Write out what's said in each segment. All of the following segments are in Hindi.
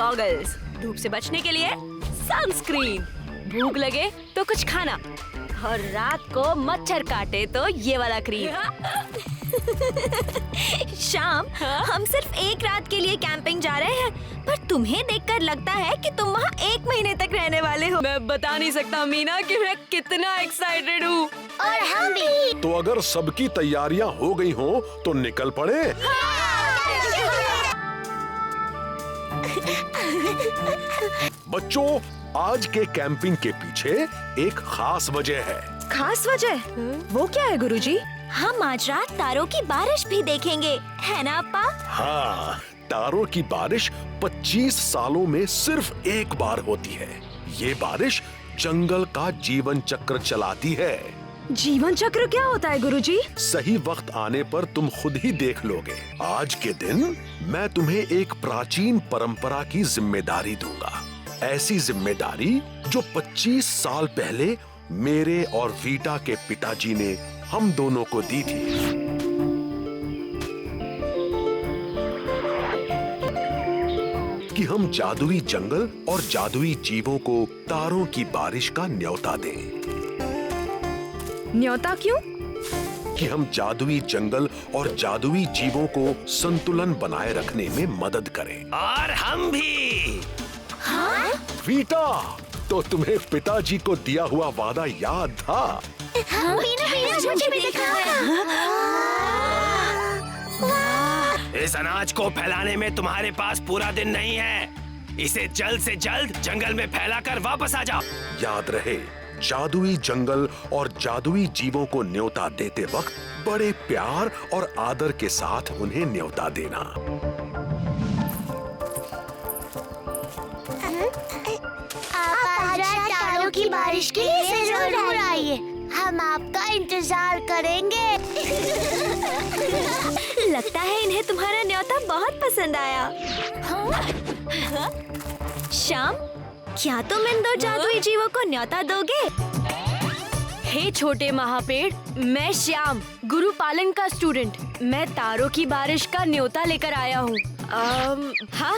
गॉगल्स, धूप से बचने के लिए सनस्क्रीन, भूख लगे तो कुछ खाना और रात को मच्छर काटे तो ये वाला क्रीम। शाम, हम सिर्फ एक रात के लिए कैंपिंग जा रहे हैं, पर तुम्हें देखकर लगता है कि तुम वहाँ 1 महीने तक रहने वाले हो। मैं बता नहीं सकता मीना कि मैं कितना एक्साइटेड हूँ। और हम भी। तो अगर सबकी तैयारियां हो गई हों तो निकल पड़े। बच्चों, आज के कैंपिंग के पीछे एक खास वजह है। खास वजह? वो क्या है गुरुजी? हम आज रात तारों की बारिश भी देखेंगे, है ना अप्पा? हाँ, तारों की बारिश 25 सालों में सिर्फ एक बार होती है। ये बारिश जंगल का जीवन चक्र चलाती है। जीवन चक्र क्या होता है गुरुजी? सही वक्त आने पर तुम खुद ही देख लोगे। आज के दिन मैं तुम्हें एक प्राचीन परंपरा की जिम्मेदारी दूंगा। ऐसी जिम्मेदारी जो 25 साल पहले मेरे और वीटा के पिताजी ने हम दोनों को दी थी। कि हम जादुई जंगल और जादुई जीवों को तारों की बारिश का न्योता दें। न्योता क्यों? कि हम जादुई जंगल और जादुई जीवों को संतुलन बनाए रखने में मदद करें। और हम भी। हाँ? वीटा, तो तुम्हें पिताजी को दिया हुआ वादा याद था? मुझे भी दिखाओ। इस अनाज को फैलाने में तुम्हारे पास पूरा दिन नहीं है। इसे जल्द से जल्द जंगल में फैलाकर वापस आ जाओ। याद रहे, जादुई जंगल और जादुई जीवों को न्योता देते वक्त बड़े प्यार और आदर के साथ उन्हें न्योता देना। आप आज तारों की बारिश के लिए जरूर आइए। हम आपका इंतजार करेंगे। लगता है इन्हें तुम्हारा न्योता बहुत पसंद आया। शाम, क्या तुम इन 2 जादुई जीवों को न्योता दोगे? हे छोटे महापेड़, मैं श्याम, गुरु पालन का स्टूडेंट। मैं तारों की बारिश का न्योता लेकर आया हूँ। हाँ?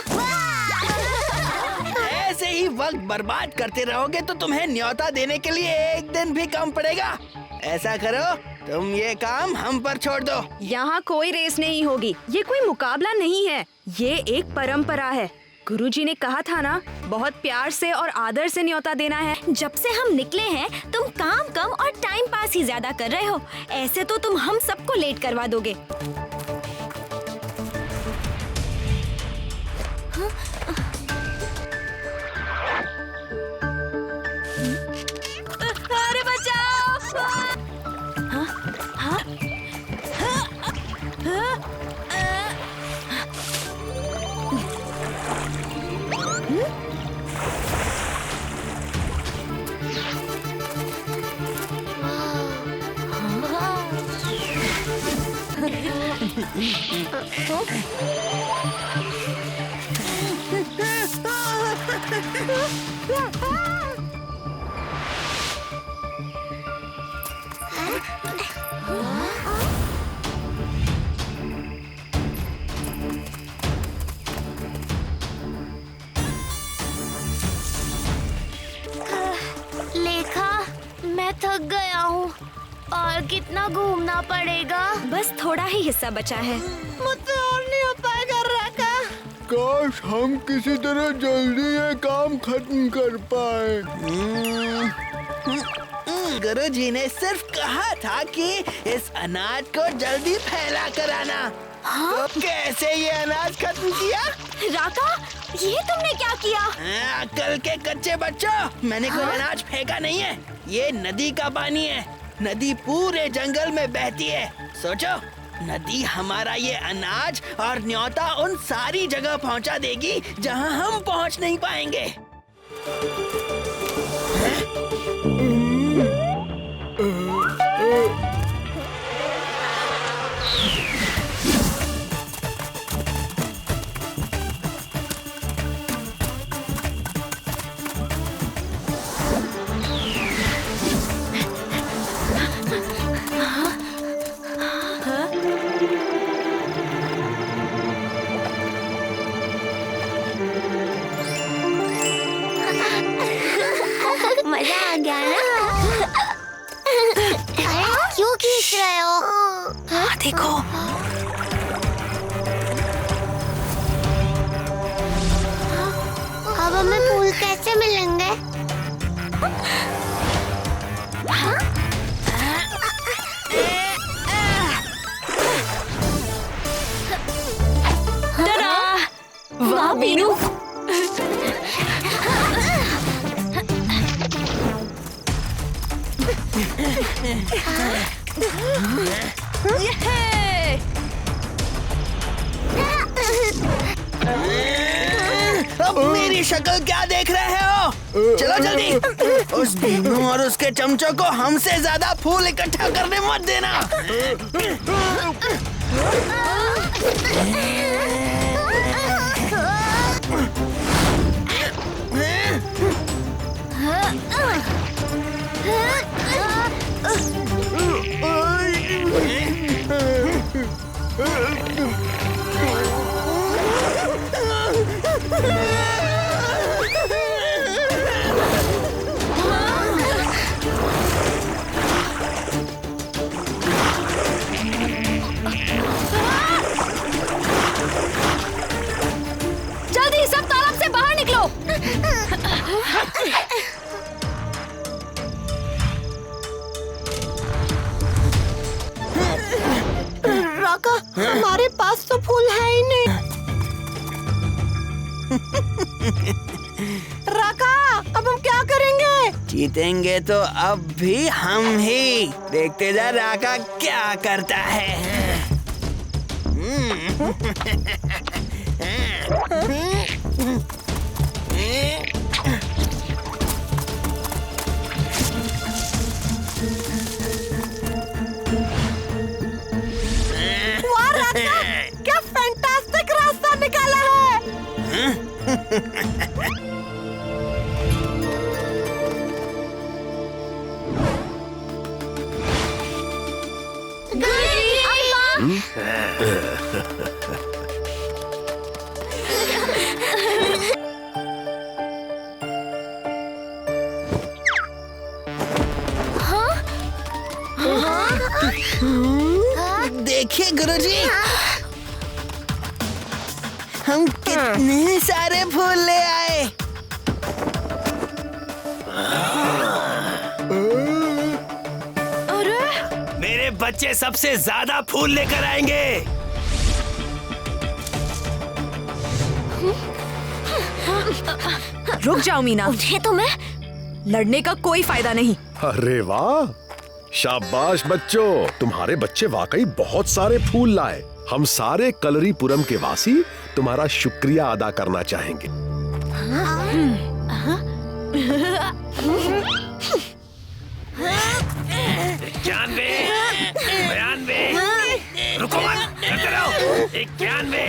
ऐसे ही वक्त बर्बाद करते रहोगे तो तुम्हें न्योता देने के लिए एक दिन भी कम पड़ेगा। ऐसा करो, तुम ये काम हम पर छोड़ दो। यहाँ कोई रेस नहीं होगी। ये कोई मुकाबला नहीं है, ये एक परंपरा है। गुरुजी ने कहा था ना, बहुत प्यार से और आदर से न्योता देना है। जब से हम निकले हैं, तुम काम कम और टाइम पास ही ज्यादा कर रहे हो। ऐसे तो तुम हम सबको लेट करवा दोगे। अरे बचाओ! लेखा, मैं थक गया हूँ। और कितना घूमना पड़ेगा? बस थोड़ा ही हिस्सा बचा है। मुझसे और नहीं हो पाएगा राका। काश हम किसी तरह जल्दी ये काम खत्म कर पाए। गुरुजी ने सिर्फ कहा था कि इस अनाज को जल्दी फैला कर आना। हाँ? तो कैसे ये अनाज खत्म किया? राका, ये तुमने क्या किया? अक्ल के कच्चे बच्चों, मैंने कोई अनाज फेंका नहीं है। ये नदी का पानी है। नदी पूरे जंगल में बहती है। सोचो, नदी हमारा ये अनाज और न्योता उन सारी जगह पहुंचा देगी जहां हम पहुंच नहीं पाएंगे। देखो। अब हमें फूल कैसे मिलेंगे? वाह मीनू, अब मेरी शक्ल क्या देख रहे हो? चलो जल्दी, उस भीनू और उसके चमचों को हमसे ज्यादा फूल इकट्ठा करने मत देना। जल्दी सब तालाब से बाहर निकलो। राका, हमारे पास तो फूल है ही नहीं। राका, अब हम क्या करेंगे? जीतेंगे तो अब भी हम ही। देखते जा राका क्या करता है। वाह राका, क्या फैंटास्टिक रास्ता निकाला है। देखिए गुरुजी, हम कितने सारे फूल ले आए। मेरे बच्चे सबसे ज्यादा फूल लेकर आएंगे। रुक जाओ मीना, उठे तो मैं। लड़ने का कोई फायदा नहीं। अरे वाह, शाबाश बच्चों, तुम्हारे बच्चे वाकई बहुत सारे फूल लाए। हम सारे कलरीपुरम के वासी तुम्हारा शुक्रिया अदा करना चाहेंगे। इक्यानवे, बयानवे, रुको मत, करते रहो। 91,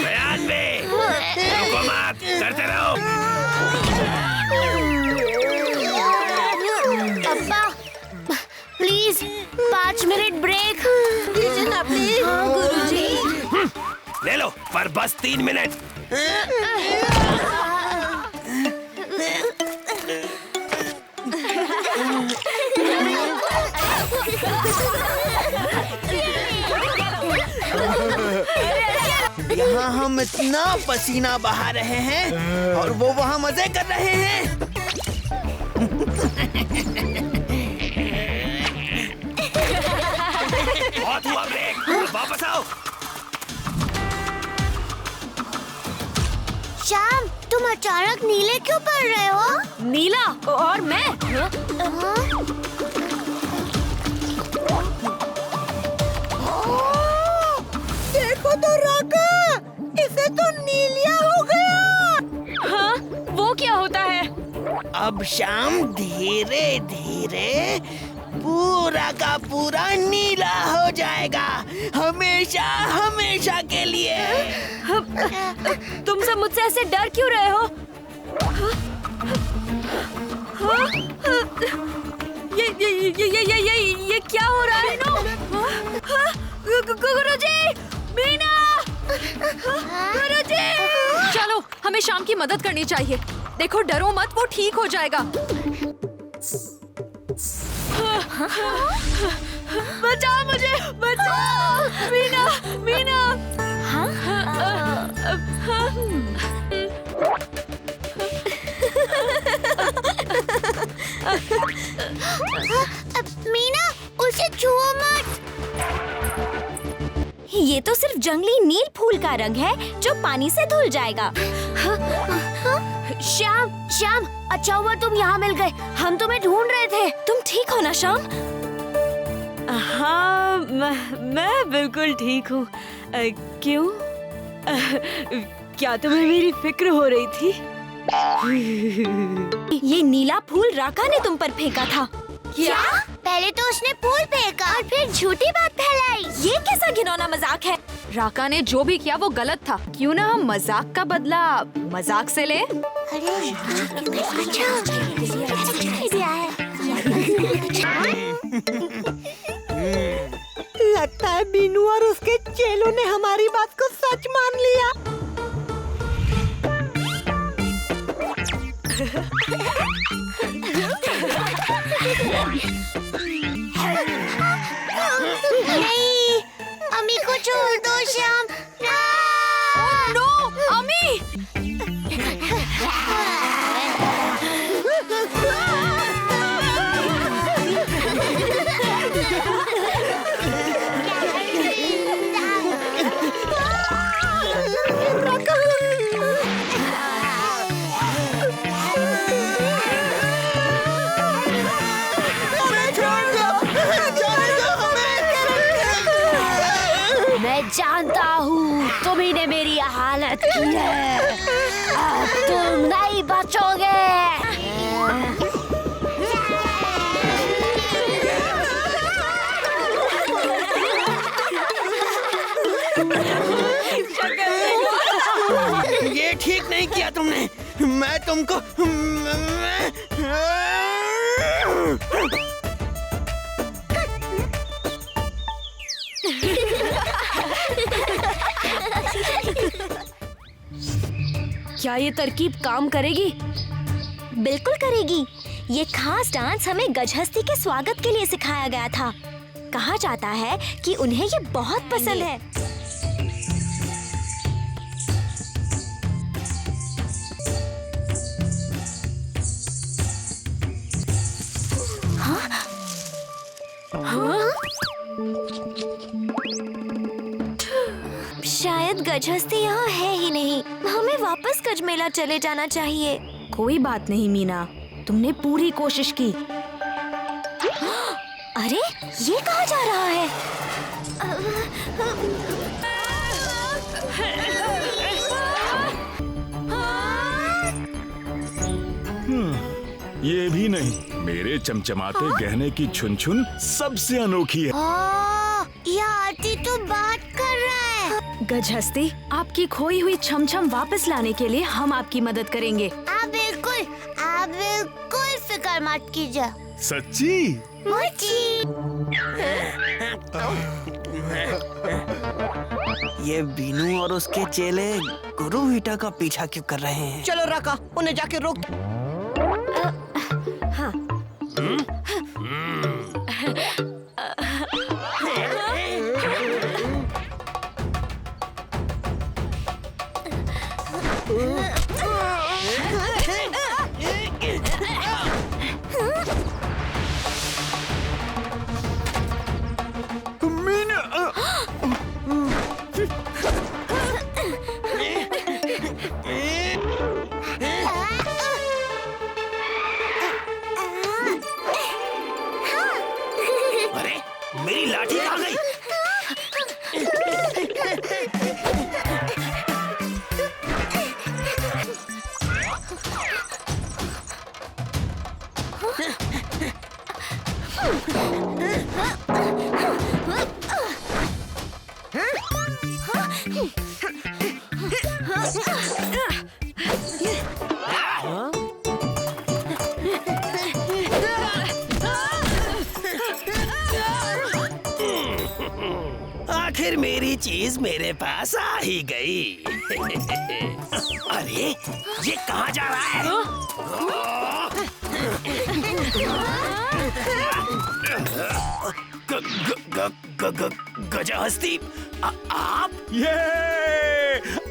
92, रुको मत, करते रहो। अब्बा, प्लीज 5 मिनट ब्रेक दीजिए ना प्लीज। हाँ गुरुजी। ले लो, पर बस 3 मिनट। यहाँ हम इतना पसीना बहा रहे हैं और वो वहाँ मजे कर रहे हैं। बहुत हुआ ब्रेक, वापस आओ। श्याम, तुम अचानक नीले क्यों पड़ रहे हो? नीला और मैं? देखो तो राका, इसे तो नीलिया हो गया। हाँ, वो क्या होता है? अब शाम धीरे धीरे पूरा का पूरा नीला हो जाएगा, हमेशा हमेशा के लिए। तुम सब मुझसे ऐसे डर क्यों रहे हो? ये क्या हो रहा है? गुरुजी, मीना, गुरुजी। चलो, हमें शाम की मदद करनी चाहिए। देखो, डरो मत, वो ठीक हो जाएगा। बचाओ मुझे, बचाओ। मीना, मीना। मीना, उसे छुओ मत। ये तो सिर्फ जंगली नील फूल का रंग है जो पानी से धुल जाएगा। श्याम, श्याम, अच्छा हुआ तुम यहाँ मिल गए। हम तुम्हें ढूंढ रहे थे। तुम ठीक हो ना श्याम? हाँ, मैं बिल्कुल ठीक हूँ। क्यों? क्या तुम्हें मेरी फिक्र हो रही थी? ये नीला फूल राका ने तुम पर फेंका था। क्या? पहले तो उसने फूल फेंका और फिर झूठी बात फैलाई। ये कैसा घिनौना मजाक है? राका ने जो भी किया वो गलत था। क्यों ना हम मजाक का बदला मजाक से ले? अरे अच्छा आइडिया है। लगता है बीनू और उसके चेलों ने हमारी बात को सच मान लिया। नहीं, अम्मी को छोड़ दो श्याम। नो, अम्मी! मैं जानता हूँ तुम्ही ने मेरी हालत की है। अब तुम नहीं बचोगे। ये ठीक नहीं किया तुमने। मैं तुमको क्या ये तरकीब काम करेगी? बिल्कुल करेगी। ये खास डांस हमें गजहस्ती के स्वागत के लिए सिखाया गया था। कहा जाता है कि उन्हें ये बहुत पसंद है। शायद गजहस्ती यहाँ है ही नहीं। हमें वापस गजमेला चले जाना चाहिए। कोई बात नहीं मीना, तुमने पूरी कोशिश की। अरे ये कहाँ जा रहा है? ये भी नहीं। मेरे चमचमाते गहने की छुन छुन सबसे अनोखी है। ये आरती तो बात कर रहा है। गजहस्ती, आपकी खोई हुई छम छम वापस लाने के लिए हम आपकी मदद करेंगे। आप बिल्कुल फिक्र मत कीजिए। सच्ची? मुझी। ये बीनू और उसके चेले गुरु हीटा का पीछा क्यों कर रहे हैं? चलो राका, उन्हें जाके रोक। अरे मेरी लाठी कहाँ गई? आखिर मेरी चीज मेरे पास आ ही गई। अरे ये कहाँ जा रहा है? गजा हस्ती, आप? ये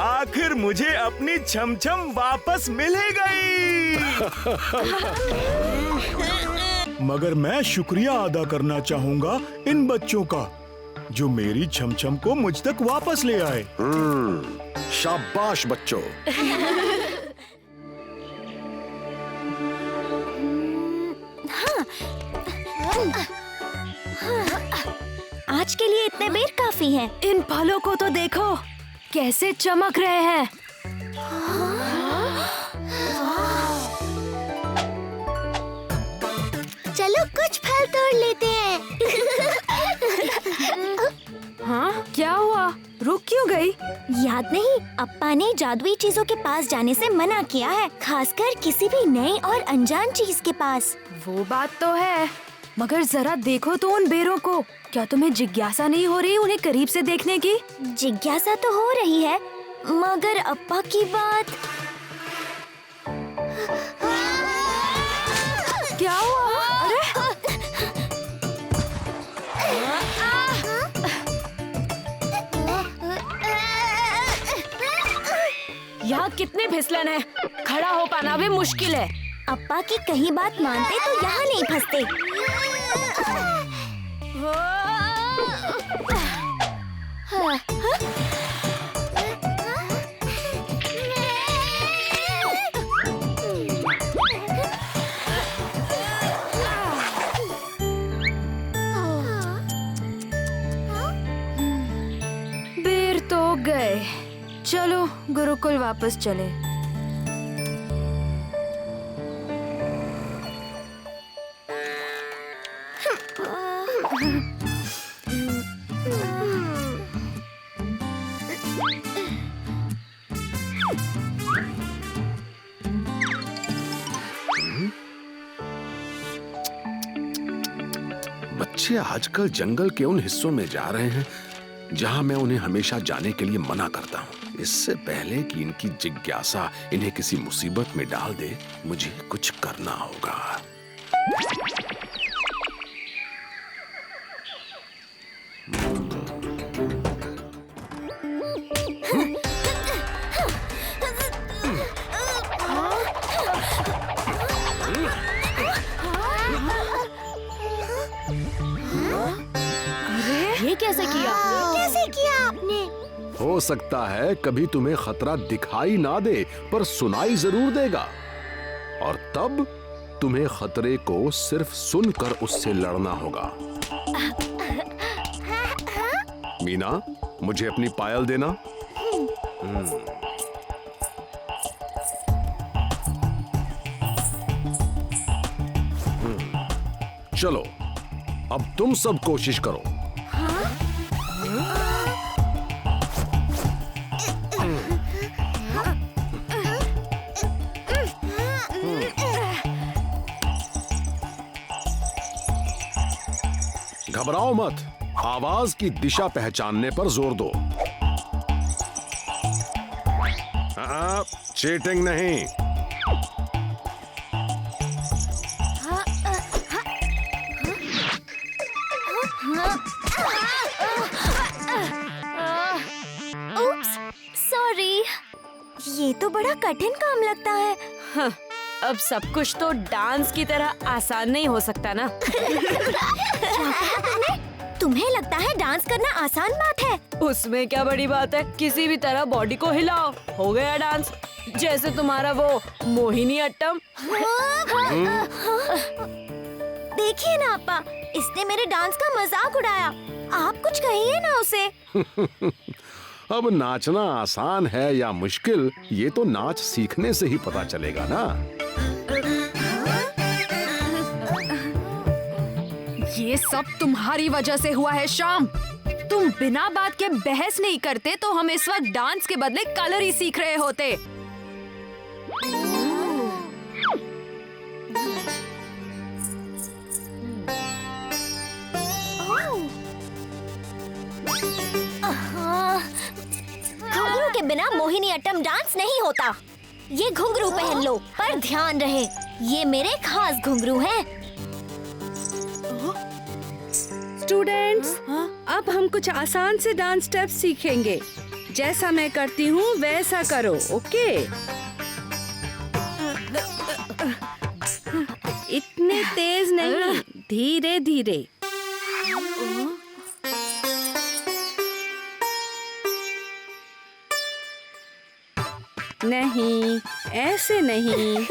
आखिर मुझे अपनी छमछम वापस मिल ही गई। मगर मैं शुक्रिया अदा करना चाहूंगा इन बच्चों का जो मेरी छमछम को मुझ तक वापस ले आए। शाबाश बच्चों। आज के लिए इतने बेर काफी हैं। इन फलों को तो देखो कैसे चमक रहे हैं। चलो कुछ फल तोड़ लेते हैं। हाँ, क्या हुआ? रुक क्यों गई? याद नहीं, अप्पा ने जादुई चीजों के पास जाने से मना किया है, खासकर किसी भी नई और अनजान चीज के पास। वो बात तो है, मगर जरा देखो तो उन बेरों को। क्या तुम्हें जिज्ञासा नहीं हो रही उन्हें करीब से देखने की? जिज्ञासा तो हो रही है, मगर अप्पा की बात। क्या हुआ? अरे! यहाँ कितने फिसलन है, खड़ा हो पाना भी मुश्किल है। अप्पा की कहीं बात मानते तो यहाँ नहीं फंसते। बेर तो गए, चलो गुरुकुल वापस चले। बच्चे आजकल जंगल के उन हिस्सों में जा रहे हैं जहां मैं उन्हें हमेशा जाने के लिए मना करता हूं। इससे पहले कि इनकी जिज्ञासा इन्हें किसी मुसीबत में डाल दे, मुझे कुछ करना होगा। ये कैसे किया? कैसे किया आपने? हो सकता है कभी तुम्हें खतरा दिखाई ना दे, पर सुनाई जरूर देगा, और तब तुम्हें खतरे को सिर्फ सुनकर उससे लड़ना होगा। मीना, मुझे अपनी पायल देना। चलो, अब तुम सब कोशिश करो। घबराओ मत, आवाज की दिशा पहचानने पर जोर दो। चीटिंग नहीं। उप्स, सॉरी। ये तो बड़ा कठिन काम लगता है। हाँ, अब सब कुछ तो डांस की तरह आसान नहीं हो सकता ना। तुम्हें लगता है डांस करना आसान बात है? उसमें क्या बड़ी बात है, किसी भी तरह बॉडी को हिलाओ, हो गया डांस। जैसे तुम्हारा वो मोहिनी अट्टम। देखिए ना अप्पा, इसने मेरे डांस का मजाक उड़ाया। आप कुछ कहिए ना उसे। अब नाचना आसान है या मुश्किल, ये तो नाच सीखने से ही पता चलेगा ना। ये सब तुम्हारी वजह से हुआ है श्याम। तुम बिना बात के बहस नहीं करते तो हम इस वक्त डांस के बदले कलर ही सीख रहे होते। घुंघरू के बिना मोहिनी अट्टम डांस नहीं होता। ये घुंघरू पहन लो, पर ध्यान रहे ये मेरे खास घुंघरू हैं। स्टूडेंट्स, अब हम कुछ आसान से डांस स्टेप्स सीखेंगे। जैसा मैं करती हूँ वैसा करो, ओके? इतने तेज नहीं, धीरे धीरे। नहीं, ऐसे नहीं।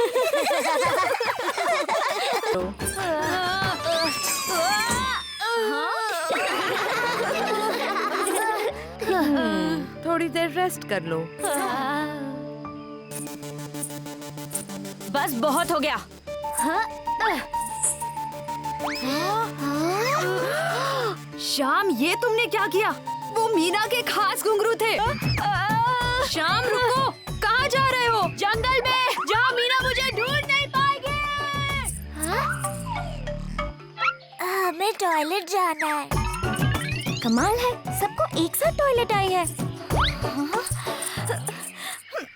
थोड़ी देर रेस्ट कर लो। बस बहुत हो गया। श्याम, ये तुमने क्या किया? वो मीना के खास घुंघरू थे। श्याम रुको, कहाँ जा रहे हो? जंगल में जहाँ मीना मुझे ढूंढ नहीं पाएगी। हमें टॉयलेट जाना है। कमाल है, सबको एक साथ टॉयलेट आई है।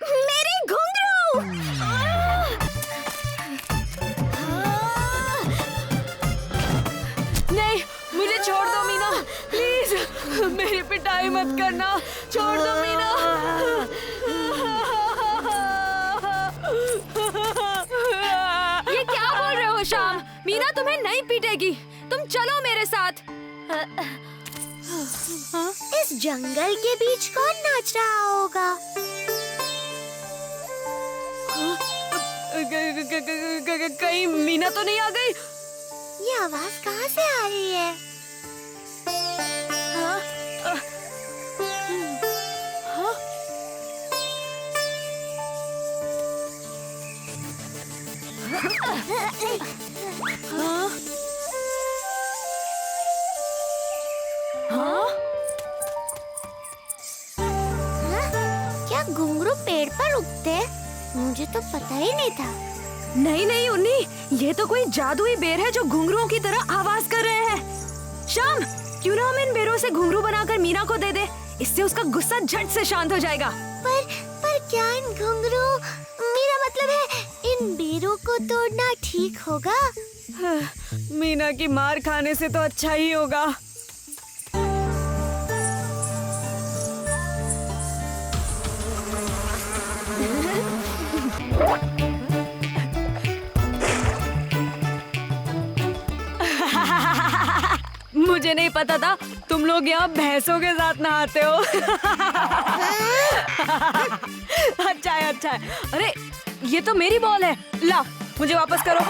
मेरे घुंघरू! नहीं, मुझे छोड़ दो मीना, प्लीज। मेरी पिटाई मत करना, छोड़ दो मीना। ये क्या बोल रहे हो श्याम? मीना तुम्हें नहीं पीटेगी, तुम चलो मेरे साथ। इस जंगल के बीच कौन नाच रहा होगा? कहीं मीना तो नहीं आ गई? ये आवाज कहाँ से आ रही है? क्या घुंघरू पेड़ पर उगते? मुझे तो पता ही नहीं था। नहीं नहीं उन्नी, ये तो कोई जादुई बेर है जो घुंघरुओं की तरह आवाज कर रहे हैं। श्याम, क्यों ना हम इन बेरों से घुंघरू बनाकर मीना को दे दे, इससे उसका गुस्सा झट से शांत हो जाएगा। पर क्या इन घुंघरू, मेरा मतलब है इन बेरों को तोड़ना ठीक होगा? मीना की मार खाने से तो अच्छा ही होगा। मुझे नहीं पता था तुम लोग यहाँ भैंसों के साथ नहाते हो। अच्छा है, अच्छा है। अरे ये तो मेरी बॉल है, ला मुझे वापस करो।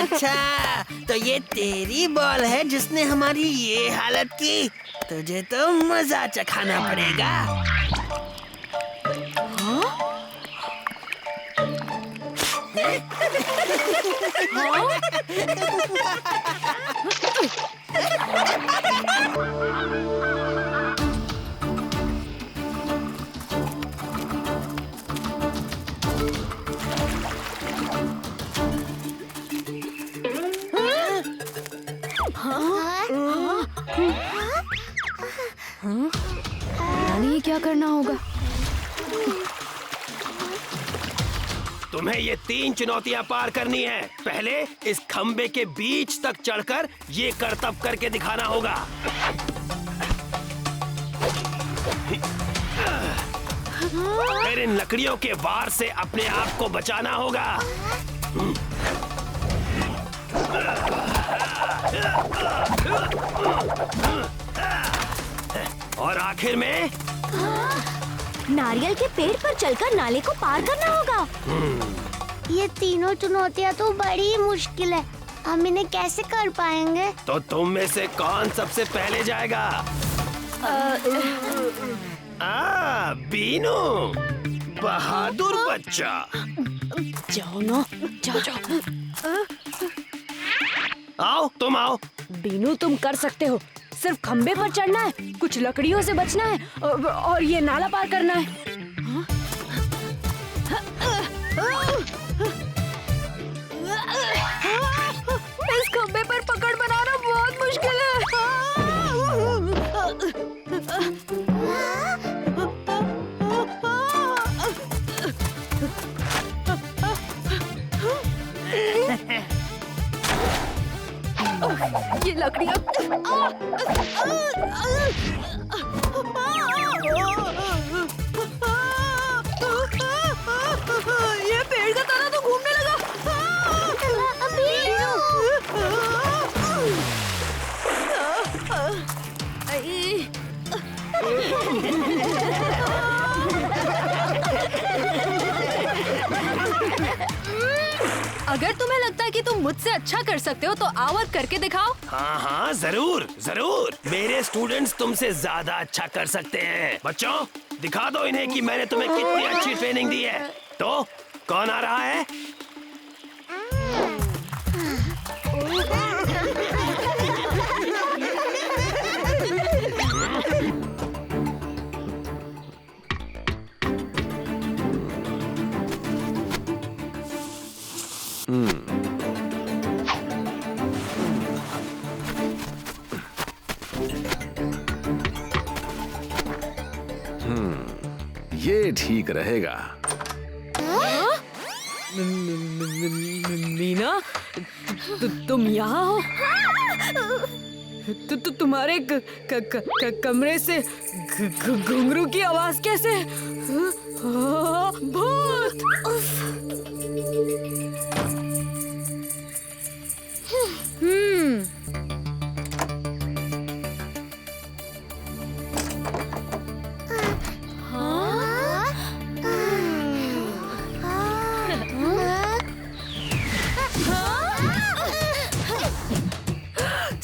अच्छा, तो ये तेरी बॉल है जिसने हमारी ये हालत की। तुझे तो मजा चखाना पड़ेगा। ये क्या करना होगा? तुम्हें ये 3 चुनौतियां पार करनी है। पहले इस खंबे के बीच तक चढ़कर ये करतब करके दिखाना होगा। फिर इन लकड़ियों के वार से अपने आप को बचाना होगा। और आखिर में नारियल के पेड़ पर चलकर नाले को पार करना होगा। ये तीनों चुनौतियाँ तो बड़ी मुश्किल है, हम इन्हें कैसे कर पाएंगे? तो तुम में से कौन सबसे पहले जाएगा? बीनू, बहादुर बच्चा। जाओ ना, जाओ जाओ। आओ, तुम आओ। बीनू तुम कर सकते हो, सिर्फ खंबे पर चढ़ना है, कुछ लकड़ियों से बचना है और ये नाला पार करना है। इस खंबे पर पकड़ बनाना बहुत मुश्किल है। ये लकड़ियाँ ये पेड़ का तना तो घूमने लगा। अगर तुम्हें लगता है कि तुम मुझसे अच्छा कर सकते हो तो आवत करके दिखाओ। हाँ हाँ जरूर जरूर, मेरे स्टूडेंट्स तुमसे ज्यादा अच्छा कर सकते हैं। बच्चों दिखा दो इन्हें कि मैंने तुम्हें कितनी अच्छी ट्रेनिंग दी है। तो कौन आ रहा है? ये ठीक रहेगा। मीना, तुम यहाँ हो? तुम्हारे कमरे से घुंघरू की आवाज कैसे? भूत!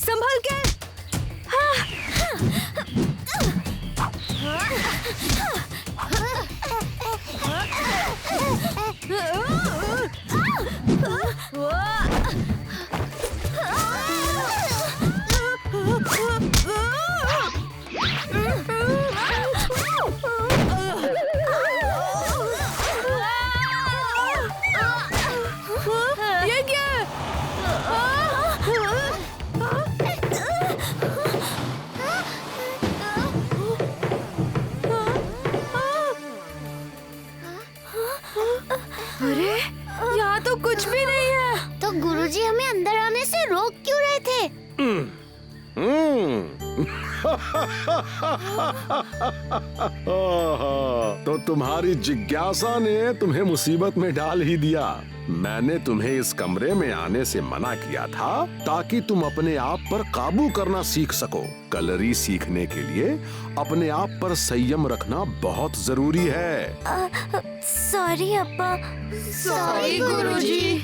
संभल के। ये क्या? अरे यहाँ तो कुछ भी नहीं है। तो गुरुजी हमें अंदर आने से रोक क्यों रहे थे? तो तुम्हारी जिज्ञासा ने तुम्हें मुसीबत में डाल ही दिया। मैंने तुम्हें इस कमरे में आने से मना किया था ताकि तुम अपने आप पर काबू करना सीख सको। कलरी सीखने के लिए अपने आप पर संयम रखना बहुत जरूरी है। सॉरी अप्पा। सॉरी गुरुजी।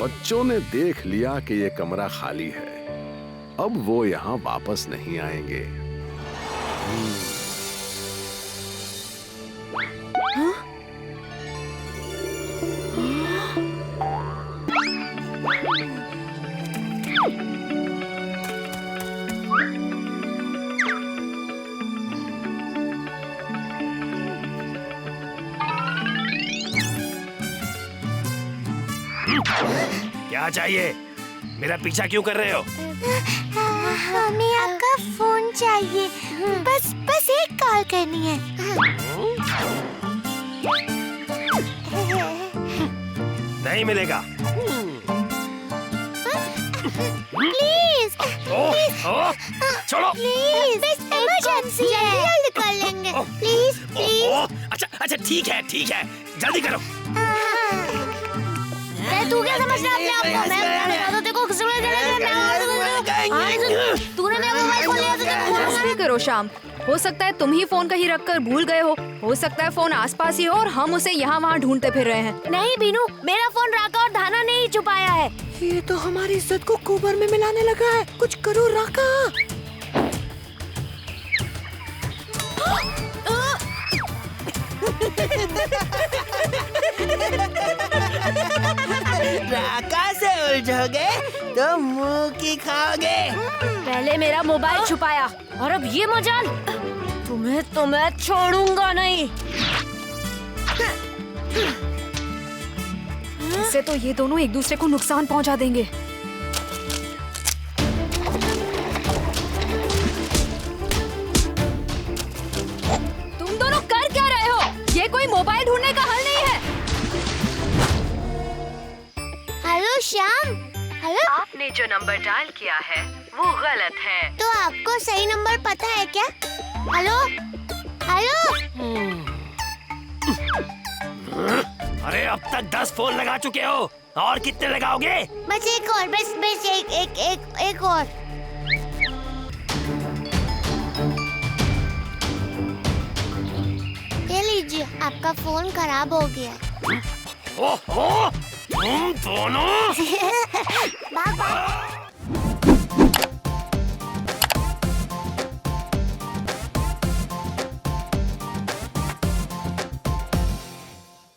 बच्चों ने देख लिया कि ये कमरा खाली है। अब वो यहाँ वापस नहीं आएंगे। क्या चाहिए? मेरा पीछा क्यों कर रहे हो? हमें आपका फोन चाहिए। बस एक कॉल करनी है। नहीं मिलेगा। प्लीज छोड़ो। प्लीज, इमरजेंसी है। जल्दी कर लेंगे। प्लीज। अच्छा ठीक है जल्दी करो। तू क्या समझ रहा है अपने आप को? मैं तो देखो तूने मेरा मोबाइल फोन लिया तो बस भी करो शाम। हो सकता है तुम ही फोन कहीं रखकर भूल गए हो सकता है फोन आसपास ही हो और हम उसे यहाँ वहाँ ढूंढते फिर रहे हैं। नहीं बीनू, मेरा फोन राका और धाना ने ही छुपाया है। ये तो हमारी इज्जत को कुबर में मिलाने लगा है। कुछ करो राका। राका से उलझोगे तो मुंह की खाओगे। पहले मेरा मोबाइल छुपाया और अब ये मजाल। तुम्हें तो मैं छोड़ूंगा नहीं। इससे तो ये दोनों एक दूसरे को नुकसान पहुंचा देंगे। नंबर डायल किया है वो गलत है। तो आपको सही नंबर पता है क्या? Hello hello. अरे अब तक 10 फोन लगा चुके हो, और कितने लगाओगे? बस एक और, बस एक और। ये लीजिए, आपका फोन खराब हो गया। ओहो, तुम दोनों बाय बाय।